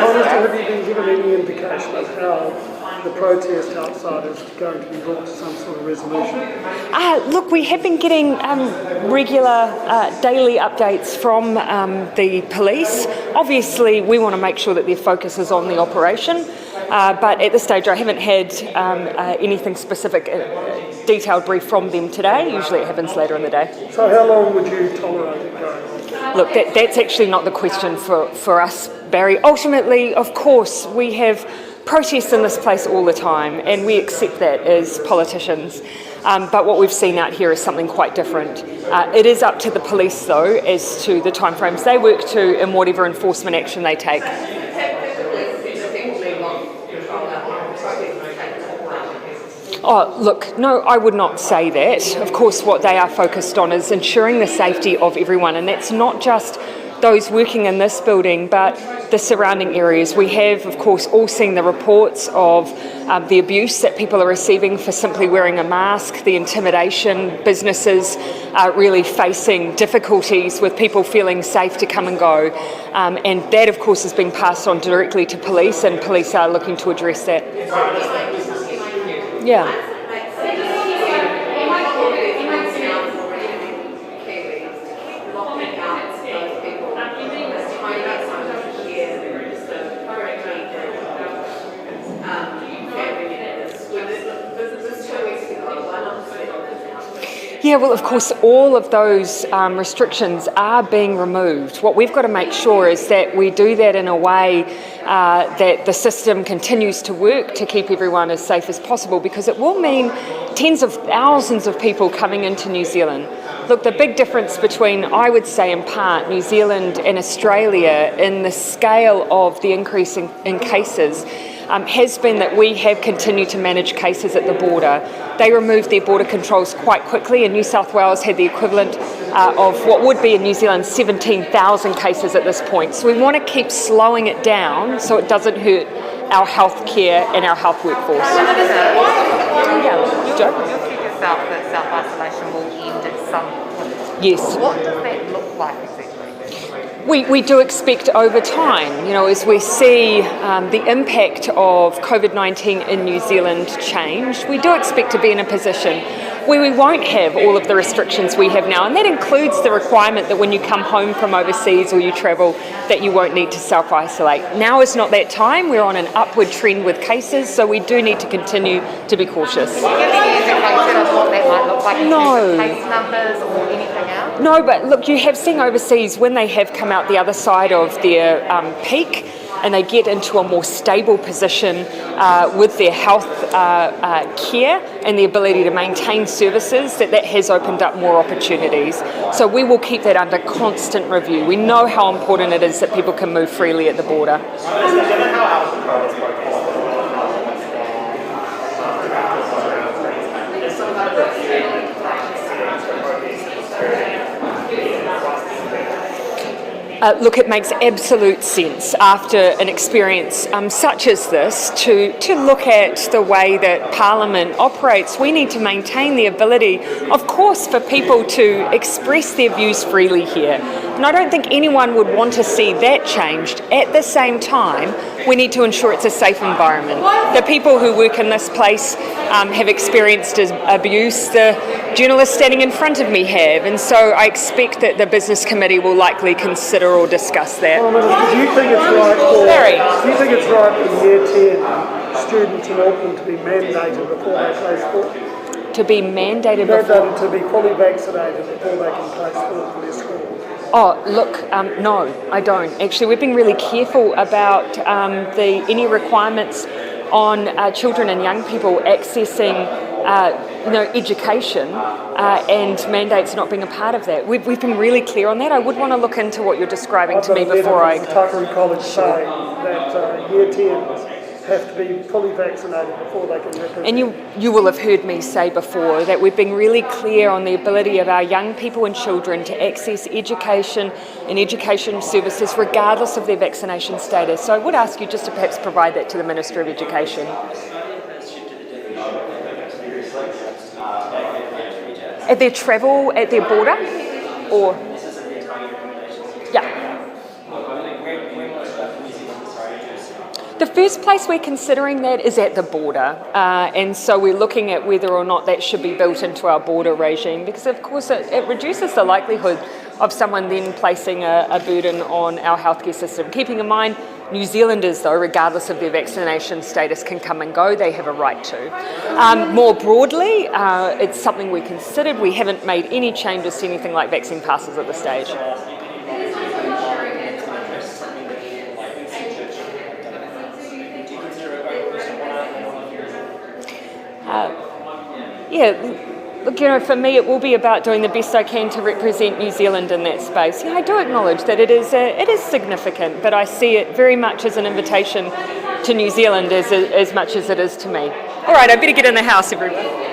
Have you been given any indication of how the protest outside is going to be brought to some sort of resolution? Look, we have been getting regular daily updates from the police. Obviously, we want to make sure that their focus is on the operation, but at this stage I haven't had anything specific, detailed brief from them today. Usually it happens later in the day. So how long would you tolerate it going on? Look, that's actually not the question for us, Barry. Ultimately, of course, we have protests in this place all the time, and we accept that as politicians. But what we've seen out here is something quite different. It is up to the police, though, as to the timeframes they work to and whatever enforcement action they take. Oh, look, no, I would not say that. Of course, what they are focused on is ensuring the safety of everyone, and that's not just those working in this building, but the surrounding areas. We have, of course, all seen the reports of the abuse that people are receiving for simply wearing a mask, the intimidation, businesses really facing difficulties with people feeling safe to come and go. And that, of course, has been passed on directly to police, and police are looking to address that. Yeah. Yeah, well, of course, all of those restrictions are being removed. What we've got to make sure is that we do that in a way that the system continues to work to keep everyone as safe as possible, because it will mean tens of thousands of people coming into New Zealand. Look, the big difference between, I would say in part, New Zealand and Australia in the scale of the increase in cases has been that we have continued to manage cases at the border. They removed their border controls quite quickly, and New South Wales had the equivalent of what would be in New Zealand 17,000 cases at this point. So we want to keep slowing it down so it doesn't hurt our healthcare and our health workforce. You said yourself that self-isolation will end at some point. Yes. What does that look like exactly? We do expect over time, as we see the impact of COVID-19 in New Zealand change, we do expect to be in a position where we won't have all of the restrictions we have now, and that includes the requirement that when you come home from overseas or you travel, that you won't need to self-isolate. Now is not that time. We're on an upward trend with cases, so we do need to continue to be cautious. Do you have any indication of what that might look like in terms of No. case numbers or anything else? No, but look, you have seen overseas when they have come out the other side of their peak and they get into a more stable position with their health care and the ability to maintain services, that has opened up more opportunities. So we will keep that under constant review. We know how important it is that people can move freely at the border. Look, it makes absolute sense after an experience such as this to look at the way that Parliament operates. We need to maintain the ability, of course, for people to express their views freely here. And I don't think anyone would want to see that changed. At the same time, we need to ensure it's a safe environment. The people who work in this place have experienced abuse. The journalists standing in front of me have, and so I expect that the Business Committee will likely consider or discuss that. Do you think it's right for Year 10 students in Auckland to be mandated before they play sport? To be mandated To be fully vaccinated before they can play sport for their school? Oh, look, no, I don't. Actually, we've been really careful about any requirements on children and young people accessing education and mandates not being a part of that. We've been really clear on that. I would want to look into what you're describing to me before I... Tucker College say that Year 10s have to be fully vaccinated before they can represent. And you will have heard me say before that we've been really clear on the ability of our young people and children to access education and education services regardless of their vaccination status. So I would ask you just to perhaps provide that to the Minister of Education. At their travel, at their border, or... Yeah. The first place we're considering that is at the border, and so we're looking at whether or not that should be built into our border regime, because of course it reduces the likelihood of someone then placing a burden on our healthcare system. Keeping in mind, New Zealanders, though, regardless of their vaccination status, can come and go. They have a right to. More broadly, it's something we considered. We haven't made any changes to anything like vaccine passes at this stage. Look, for me it will be about doing the best I can to represent New Zealand in that space. I do acknowledge that it is significant, but I see it very much as an invitation to New Zealand as much as it is to me. All right, I better get in the house, everyone.